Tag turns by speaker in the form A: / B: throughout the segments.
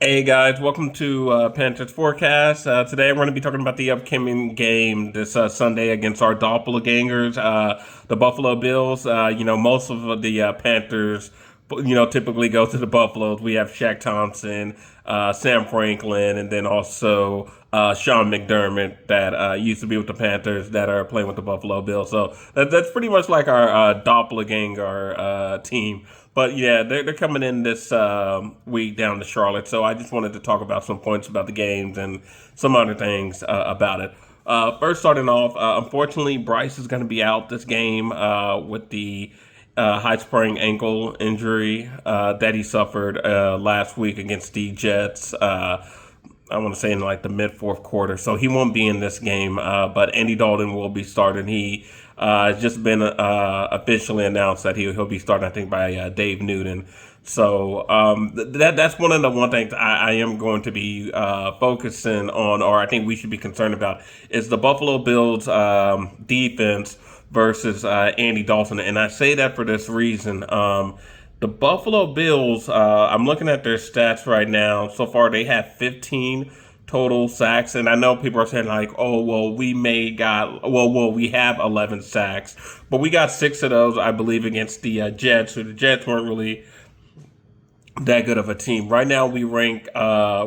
A: Hey guys, welcome to Panthers Forecast. Today I'm going to be talking about the upcoming game this Sunday against our doppelgangers, the Buffalo Bills. Most of the Panthers, typically go to the Buffaloes. We have Shaq Thompson, Sam Franklin, and then also Sean McDermott that used to be with the Panthers that are playing with the Buffalo Bills. So that's pretty much like our doppelganger team. But yeah, they're coming in this week down to Charlotte. So I just wanted to talk about some points about the games and some other things about it. First, starting off, unfortunately, Bryce is going to be out this game with the high sprained ankle injury that he suffered last week against the Jets. I want to say in like the mid fourth quarter. So he won't be in this game, but Andy Dalton will be starting. He has just been officially announced that he'll be starting, I think, by Dave Newton. So that's one things I am going to be focusing on, or I think we should be concerned about, is the Buffalo Bills defense versus Andy Dalton. And I say that for this reason. The Buffalo Bills, I'm looking at their stats right now. So far, they have 15 total sacks, and I know people are saying like, "Oh, well, we have 11 sacks, but we got six of those, I believe, against the Jets. So the Jets weren't really that good of a team. Right now, we rank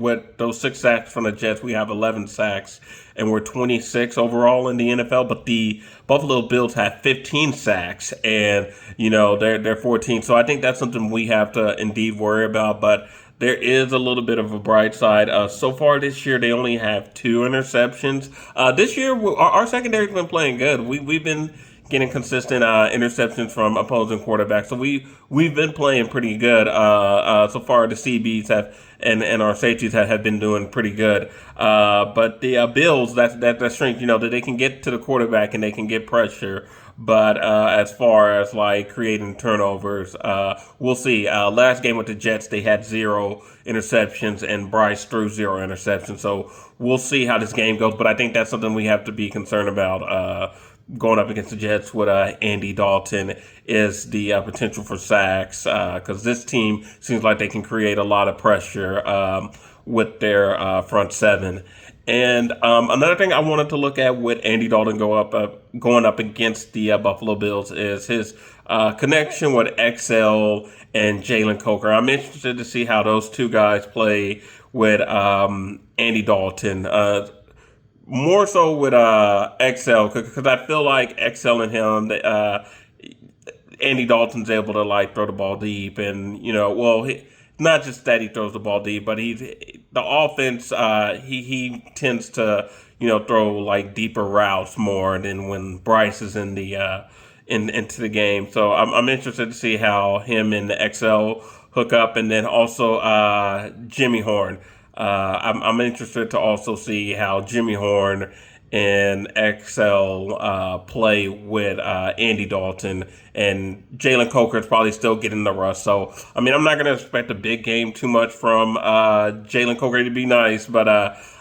A: with those six sacks from the Jets. We have 11 sacks, and we're 26 overall in the NFL. But the Buffalo Bills have 15 sacks, and they're 14. So I think that's something we have to indeed worry about. But there is a little bit of a bright side. So far this year, they only have two interceptions. This year, our secondary's been playing good. We've been getting consistent interceptions from opposing quarterbacks. So we've been playing pretty good so far. The CBs have and our safeties have been doing pretty good. But the Bills, that's strength. That they can get to the quarterback and they can get pressure. But as far as like creating turnovers, we'll see. Last game with the Jets, they had zero interceptions, and Bryce threw zero interceptions. So we'll see how this game goes. But I think that's something we have to be concerned about. Going up against the Jets with Andy Dalton is the potential for sacks because this team seems like they can create a lot of pressure with their front seven. And another thing I wanted to look at with Andy Dalton going up against the Buffalo Bills is his connection with XL and Jalen Coker. I'm interested to see how those two guys play with Andy Dalton. More so with XL because I feel like XL and him, Andy Dalton's able to like throw the ball deep, and not just that he throws the ball deep, but the offense. He tends to throw like deeper routes more than when Bryce is in the into the game. So I'm interested to see how him and the XL hook up, and then also Jimmy Horn. I'm interested to also see how Jimmy Horn and XL play with Andy Dalton, and Jalen Coker is probably still getting the rust. So, I mean, I'm not going to expect a big game too much from Jalen Coker to be nice, but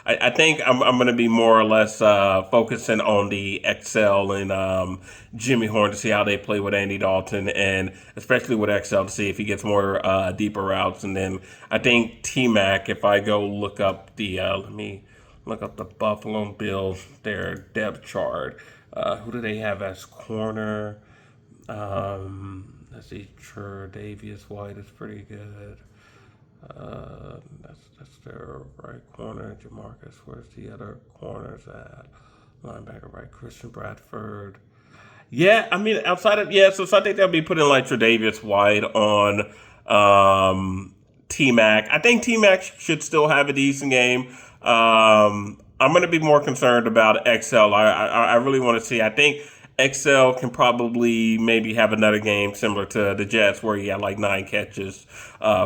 A: I think I'm going to be more or less focusing on the XL and Jimmy Horn to see how they play with Andy Dalton, and especially with XL to see if he gets more deeper routes. And then I think T Mac, if I go look up let me look up the Buffalo Bills, their depth chart. Who do they have as corner? Let's see, Davius White is pretty good. That's their right corner. Jamarcus, where's the other corners at? Linebacker, right? Christian Bradford. Yeah, I mean, so I think they'll be putting like Tre'Davious White on T Mac. I think T Mac should still have a decent game. I'm going to be more concerned about XL. I really want to see. I think XL can probably maybe have another game similar to the Jets where he had like 9 catches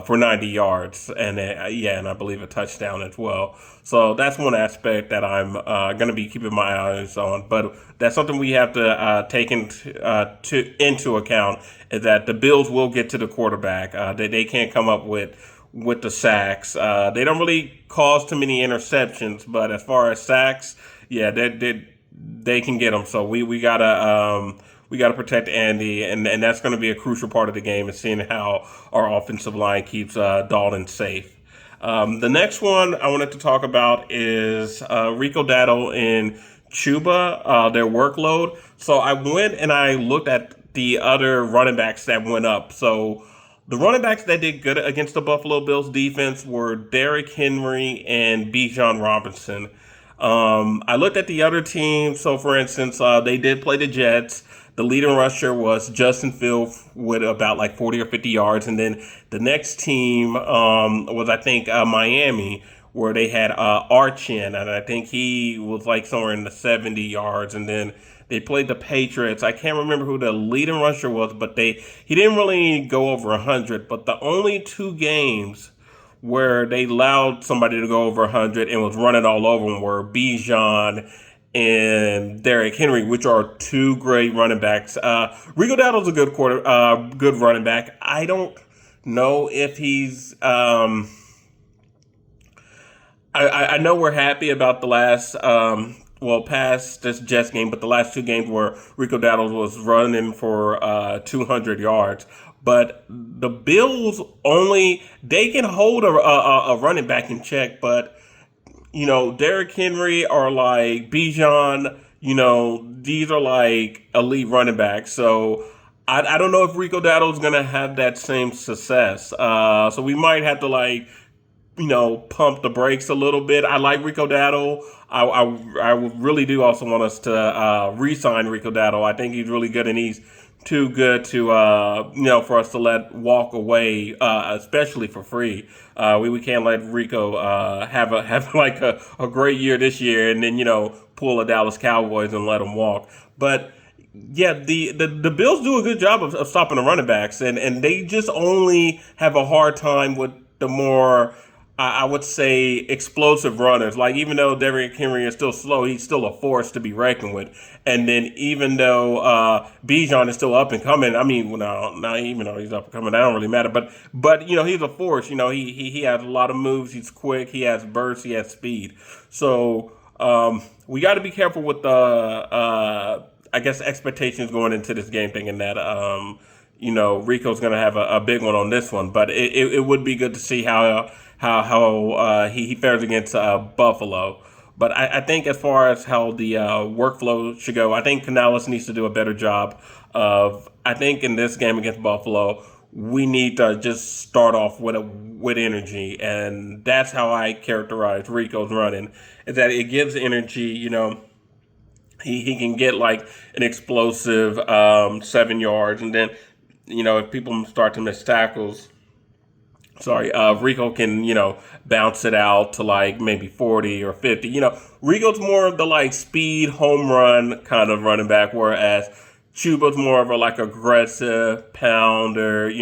A: for 90 yards and I believe a touchdown as well. So that's one aspect that I'm going to be keeping my eyes on. But that's something we have to take into account is that the Bills will get to the quarterback. They can't come up with the sacks. They don't really cause too many interceptions, but as far as sacks, yeah, they can get them. So we gotta protect Andy, and that's going to be a crucial part of the game, is seeing how our offensive line keeps Dalton safe. The next one I wanted to talk about is Rico Dowdle and Chuba, their workload. So I went and I looked at the other running backs that went up. So the running backs that did good against the Buffalo Bills defense were Derrick Henry and Bijan Robinson. I looked at the other teams. So, for instance, they did play the Jets. The leading rusher was Justin Field with about like 40 or 50 yards. And then the next team was, I think, Miami, where they had Archin. And I think he was like somewhere in the 70 yards. And then they played the Patriots. I can't remember who the leading rusher was, but he didn't really go over 100. But the only two games where they allowed somebody to go over 100 and was running all over them were Bijan and Derrick Henry, which are two great running backs. Rico Dowdle's a good running back. I don't know if he's. I know we're happy about the last. Past this Jets game, but the last two games where Rico Dowdle was running for 200 yards. But the Bills they can hold a running back in check, but Derrick Henry or like Bijan, these are like elite running backs. So I don't know if Rico Dowdle is gonna have that same success. So we might have to pump the brakes a little bit. I like Rico Dowdle. I really do also want us to re-sign Rico Dowdle. I think he's really good and he's too good to for us to let walk away, especially for free. We can't let Rico have like a great year this year and then pull the Dallas Cowboys and let him walk. But yeah, the Bills do a good job of stopping the running backs, and they just only have a hard time with the more I would say explosive runners. Like even though Derrick Henry is still slow, he's still a force to be reckoned with. And then even though Bijan is still up and coming, I mean, well, not even though he's up and coming, that don't really matter. But he's a force. He has a lot of moves. He's quick. He has burst. He has speed. So we got to be careful with the I guess expectations going into this game, thinking that Rico's going to have a big one on this one. But it would be good to see how he fares against Buffalo. But I think as far as how the workflow should go, I think Canales needs to do a better job of. I think in this game against Buffalo, we need to just start off with energy, and that's how I characterize Rico's running. Is that it gives energy. He can get like an explosive 7 yards, and then if people start to miss tackles. Rico can, bounce it out to like maybe 40 or 50. Rico's more of the like speed home run kind of running back, whereas Chuba's more of a like aggressive pounder,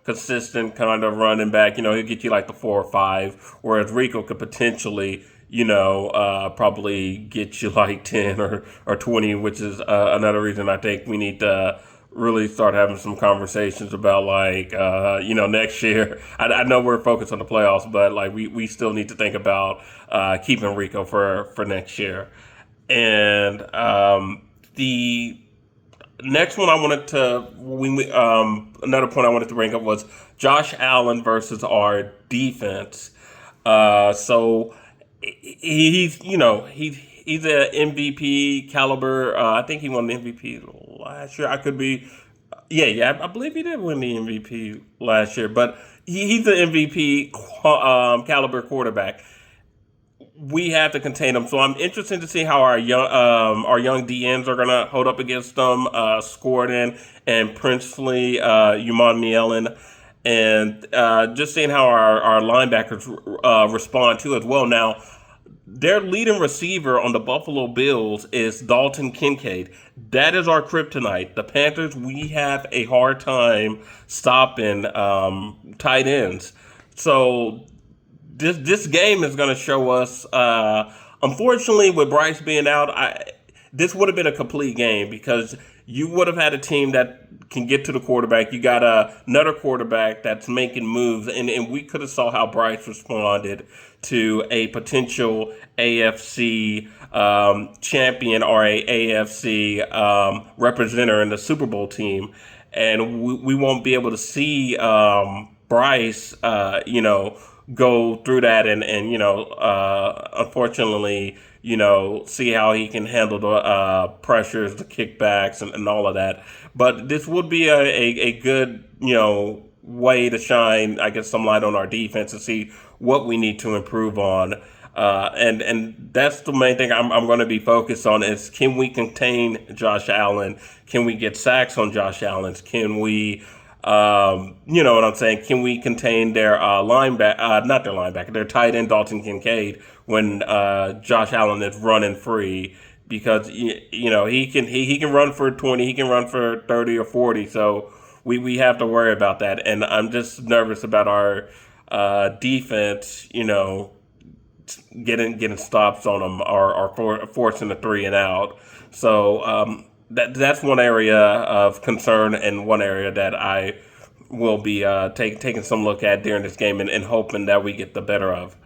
A: consistent kind of running back. He'll get you like the 4 or 5, whereas Rico could potentially, probably get you like 10 or 20, which is another reason I think we need to really start having some conversations about like next year. I know we're focused on the playoffs, but like we still need to think about keeping Rico for next year. And the next one I wanted to another point I wanted to bring up was Josh Allen versus our defense. So he's he's an MVP caliber. I think he won the MVP last year. I could be, yeah. I believe he did win the MVP last year. But he's an MVP caliber quarterback. We have to contain him. So I'm interested to see how our young DNs are gonna hold up against them. Scorden and Princely, Uman Mielen. And just seeing how our linebackers respond to as well. Now, their leading receiver on the Buffalo Bills is Dalton Kincaid. That is our kryptonite. The Panthers, we have a hard time stopping tight ends. So this game is going to show us. Unfortunately, with Bryce being out, this would have been a complete game because you would have had a team that can get to the quarterback. You got another quarterback that's making moves, and we could have saw how Bryce responded to a potential AFC champion or a AFC representative in the Super Bowl team, and we won't be able to see Bryce, go through that and unfortunately, see how he can handle the pressures, the kickbacks, and all of that. But this would be a good, way to shine, I guess, some light on our defense and see what we need to improve on. And that's the main thing I'm going to be focused on is can we contain Josh Allen? Can we get sacks on Josh Allen? Can we, you know what I'm saying? Can we contain their linebacker, not their linebacker, their tight end Dalton Kincaid when Josh Allen is running free? Because he can run for 20, he can run for 30 or 40. So we have to worry about that. And I'm just nervous about our defense, getting stops on them or forcing a three and out. So that's one area of concern and one area that I will be taking some look at during this game and hoping that we get the better of.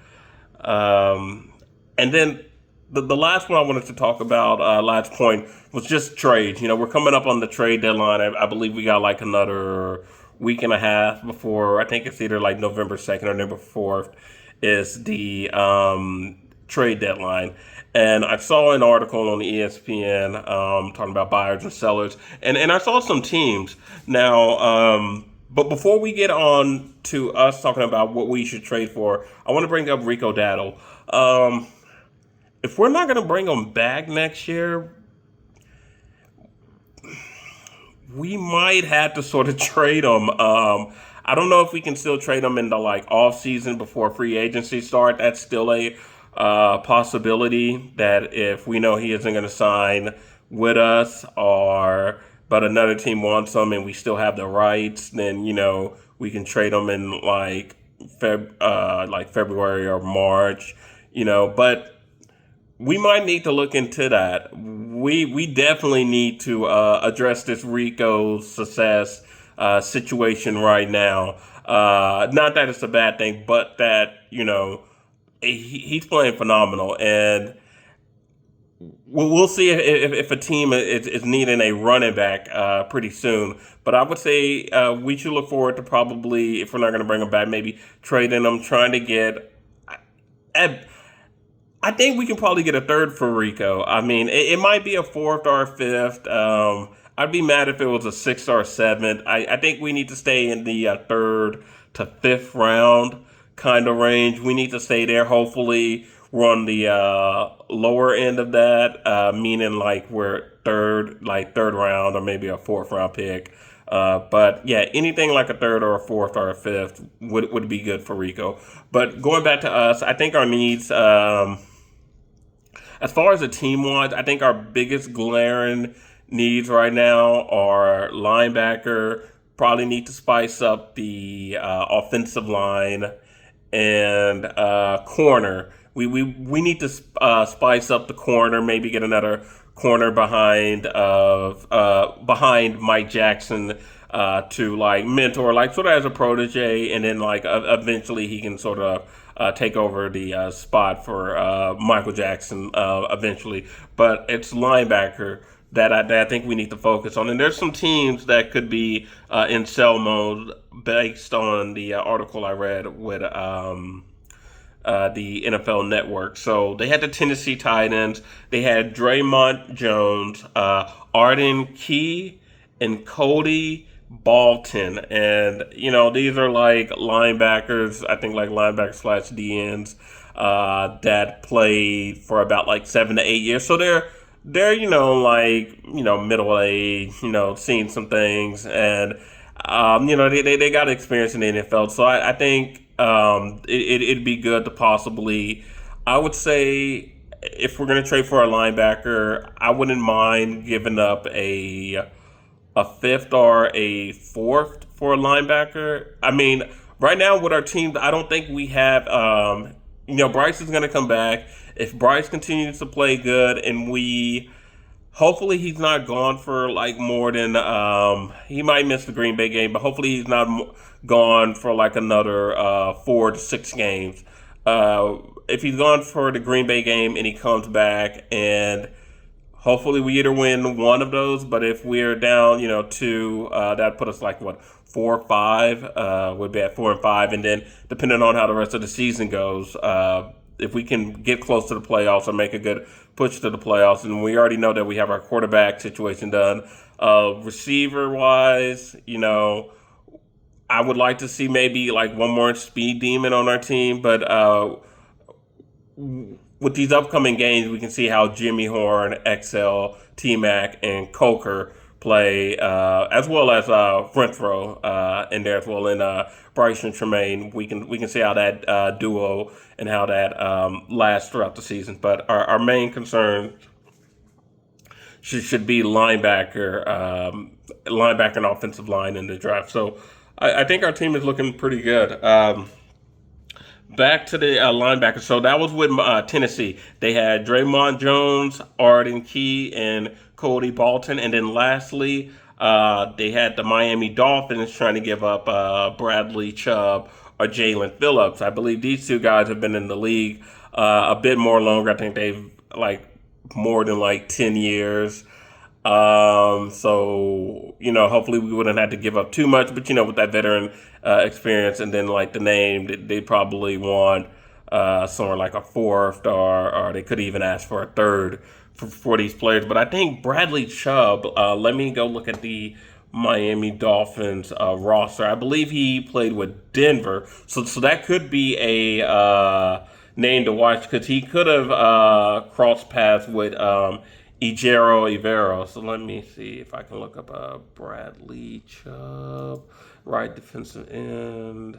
A: And then the last one I wanted to talk about, last point, was just trades. We're coming up on the trade deadline. I believe we got like another week and a half before, I think it's either like November 2nd or November 4th is the trade deadline. And I saw an article on ESPN talking about buyers and sellers. And I saw some teams. Now, but before we get on to us talking about what we should trade for, I want to bring up Rico Dowdle. If we're not going to bring him back next year, we might have to sort of trade him. I don't know if we can still trade him in the like off season before free agency start. That's still a possibility that if we know he isn't going to sign with us, or but another team wants him and we still have the rights, then we can trade him in like February or March. But we might need to look into that. We definitely need to address this Rico success situation right now. Not that it's a bad thing, but that he's playing phenomenal, and we'll see if a team is needing a running back pretty soon. But I would say we should look forward to probably, if we're not going to bring him back, maybe trading him, trying to get. I think we can probably get a third for Rico. I mean, it might be a fourth or a fifth. I'd be mad if it was a sixth or a seventh. I think we need to stay in the third to fifth round kind of range. We need to stay there. Hopefully, we're on the lower end of that, meaning like we're third round or maybe a fourth round pick. But yeah, anything like a third or a fourth or a fifth would be good for Rico. But going back to us, I think our needs. As far as the team wants, I think our biggest glaring needs right now are linebacker. Probably need to spice up the offensive line and corner. We need to spice up the corner. Maybe get another corner behind Mike Jackson to like mentor, like sort of as a protege, and then like eventually he can sort of take over the spot for Michael Jackson eventually. But it's linebacker that I think we need to focus on. And there's some teams that could be in sell mode based on the article I read with the NFL Network. So they had the Tennessee Titans. They had Draymond Jones, Arden Key, and Cody Bolton. And, these are like linebackers, I think like linebackers slash DNs that played for about like 7 to 8 years. So they're middle age, seeing some things, and they got experience in the NFL. So I think it'd be good to possibly, I would say, if we're going to trade for a linebacker, I wouldn't mind giving up a fifth or a fourth for a linebacker. I mean, right now with our team, I don't think we have. Bryce is going to come back. If Bryce continues to play good, and hopefully he's not gone for like more than he might miss the Green Bay game, but hopefully he's not gone for like another 4 to 6 games. If he's gone for the Green Bay game and he comes back, and Hopefully, we either win one of those, but if we're down, two, that put us like what 4 or 5. We'd be at 4 and 5, and then depending on how the rest of the season goes, if we can get close to the playoffs or make a good push to the playoffs, and we already know that we have our quarterback situation done. Receiver wise, I would like to see maybe like one more speed demon on our team, but with these upcoming games, we can see how Jimmy Horn, XL, T Mac, and Coker play, as well as Renfro in there as well, and Bryson Tremaine. We can see how that duo and how that lasts throughout the season. But our main concern should be linebacker and offensive line in the draft. So I think our team is looking pretty good. Back to the linebackers. So that was with Tennessee. They had Draymond Jones, Arden Key, and Cody Bolton. And then lastly, they had the Miami Dolphins trying to give up Bradley Chubb or Jalen Phillips. I believe these two guys have been in the league a bit more longer. I think they've like more than like 10 years. So hopefully we wouldn't have to give up too much, but with that veteran experience and then like the name, they probably want somewhere like a fourth, or they could even ask for a third for these players. But I think Bradley Chubb. Let me go look at the Miami Dolphins roster. I believe he played with Denver, so that could be a name to watch because he could have crossed paths with Ivero. So let me see if I can look up Bradley Chubb, right defensive end.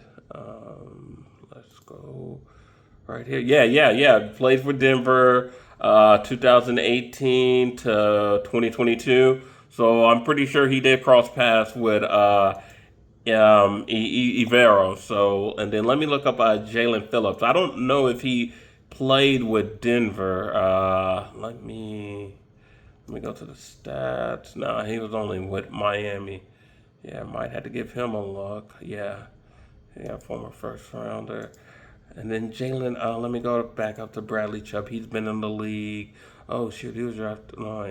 A: Let's go right here. Yeah. Played for Denver 2018 to 2022. So I'm pretty sure he did cross paths with Ivero. So, and then let me look up Jalen Phillips. I don't know if he played with Denver. Let me go to the stats. No, he was only with Miami. Yeah, might have to give him a look. Yeah, former first rounder. And then Jalen, let me go back up to Bradley Chubb. He's been in the league. Oh, shoot, he was drafted. No,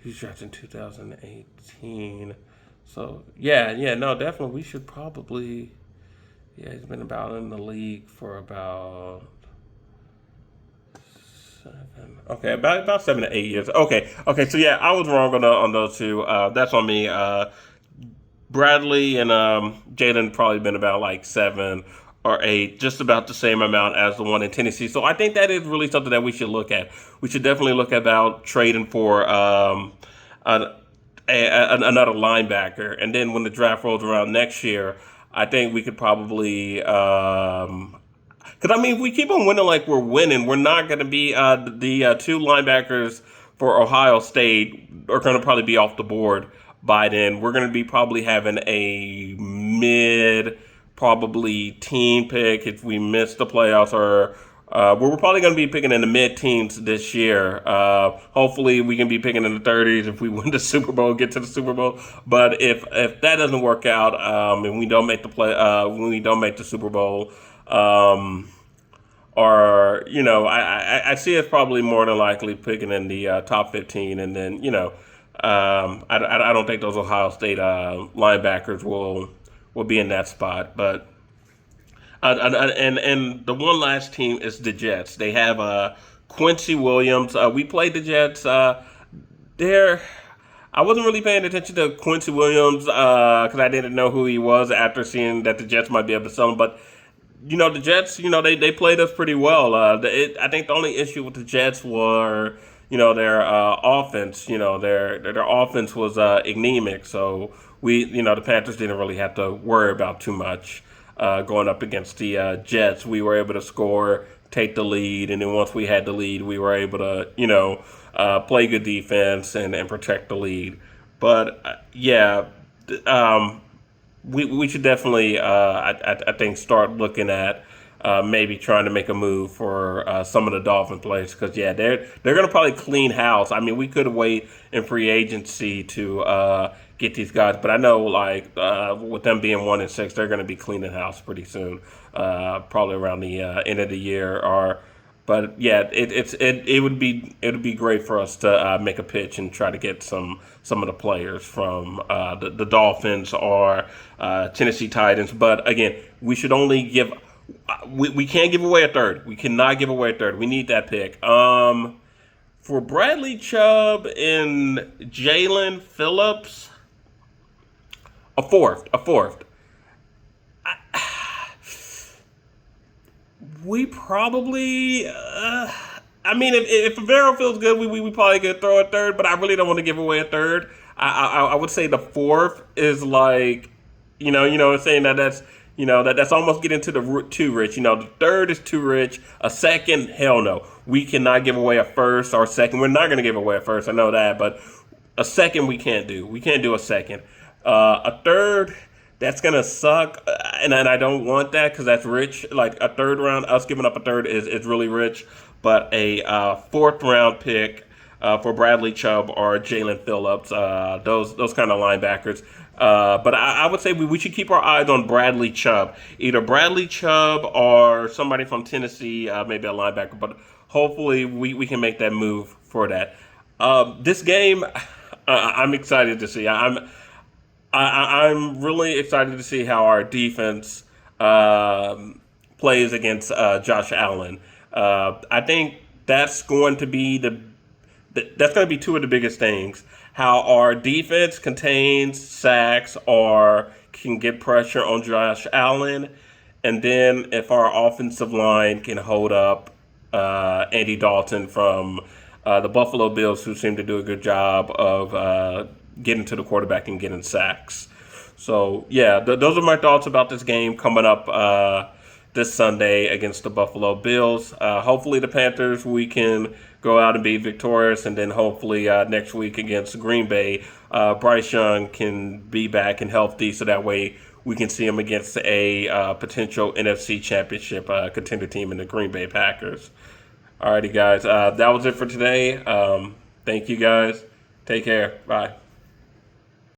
A: he was drafted in 2018. So, no, definitely we should probably. Yeah, he's been about in the league for about 7. Okay, about 7 to 8 years. Okay. So yeah, I was wrong on those two. That's on me. Bradley and Jalen probably been about like 7 or 8, just about the same amount as the one in Tennessee. So I think that is really something that we should look at. We should definitely look about trading for another linebacker, and then when the draft rolls around next year, I think we could probably. Because if we keep on winning like we're winning, we're not going to be the two linebackers for Ohio State are going to probably be off the board by then. We're going to be probably having a mid, probably teen pick if we miss the playoffs, or we're probably going to be picking in the mid teens this year. Hopefully, we can be picking in the 30s if we win the Super Bowl, get to the Super Bowl. But if that doesn't work out, and we don't make when we don't make the Super Bowl. I see us probably more than likely picking in the top 15, and then I don't think those Ohio State linebackers will be in that spot. But and the one last team is the Jets. They have Quincy Williams. We played the Jets. There. I wasn't really paying attention to Quincy Williams because I didn't know who he was after seeing that the Jets might be able to sell him. But the Jets, they played us pretty well. I think the only issue with the Jets were, their offense. Their offense was anemic. So the Panthers didn't really have to worry about too much going up against the Jets. We were able to score, take the lead, and then once we had the lead, we were able to, play good defense and protect the lead. But we should definitely, I think, start looking at maybe trying to make a move for some of the Dolphin players because they're going to probably clean house. We could wait in free agency to get these guys, but I know with them being 1-6, they're going to be cleaning house pretty soon, probably around the end of the year. But yeah, it would be great for us to make a pitch and try to get some of the players from the Dolphins or Tennessee Titans. But again, we should only give. We can't give away a third. We cannot give away a third. We need that pick. For Bradley Chubb and Jalen Phillips, a fourth. We probably. I mean, if Favero feels good, we probably could throw a third, but I really don't want to give away a third. I would say the fourth is like, saying that's almost getting to the too rich. The third is too rich. A second, hell no. We cannot give away a first or second. We're not going to give away a first. I know that, but a second we can't do. We can't do a second. A third, that's gonna suck, and I don't want that because that's rich. Like a third round, us giving up a third is really rich. But a fourth round pick for Bradley Chubb or Jalen Phillips, those kind of linebackers. But I would say we should keep our eyes on Bradley Chubb, either Bradley Chubb or somebody from Tennessee, maybe a linebacker. But hopefully we can make that move for that. This game, I'm excited to see. I'm really excited to see how our defense plays against Josh Allen. I think that's going to be that's going to be two of the biggest things. How our defense contains sacks or can get pressure on Josh Allen, and then if our offensive line can hold up Andy Dalton from the Buffalo Bills, who seem to do a good job of getting to the quarterback and getting sacks. So, yeah, those are my thoughts about this game coming up this Sunday against the Buffalo Bills. Hopefully the Panthers, we can go out and be victorious, and then hopefully next week against Green Bay, Bryce Young can be back and healthy, so that way we can see him against a potential NFC Championship contender team in the Green Bay Packers. Alrighty, guys. That was it for today. Thank you, guys. Take care. Bye.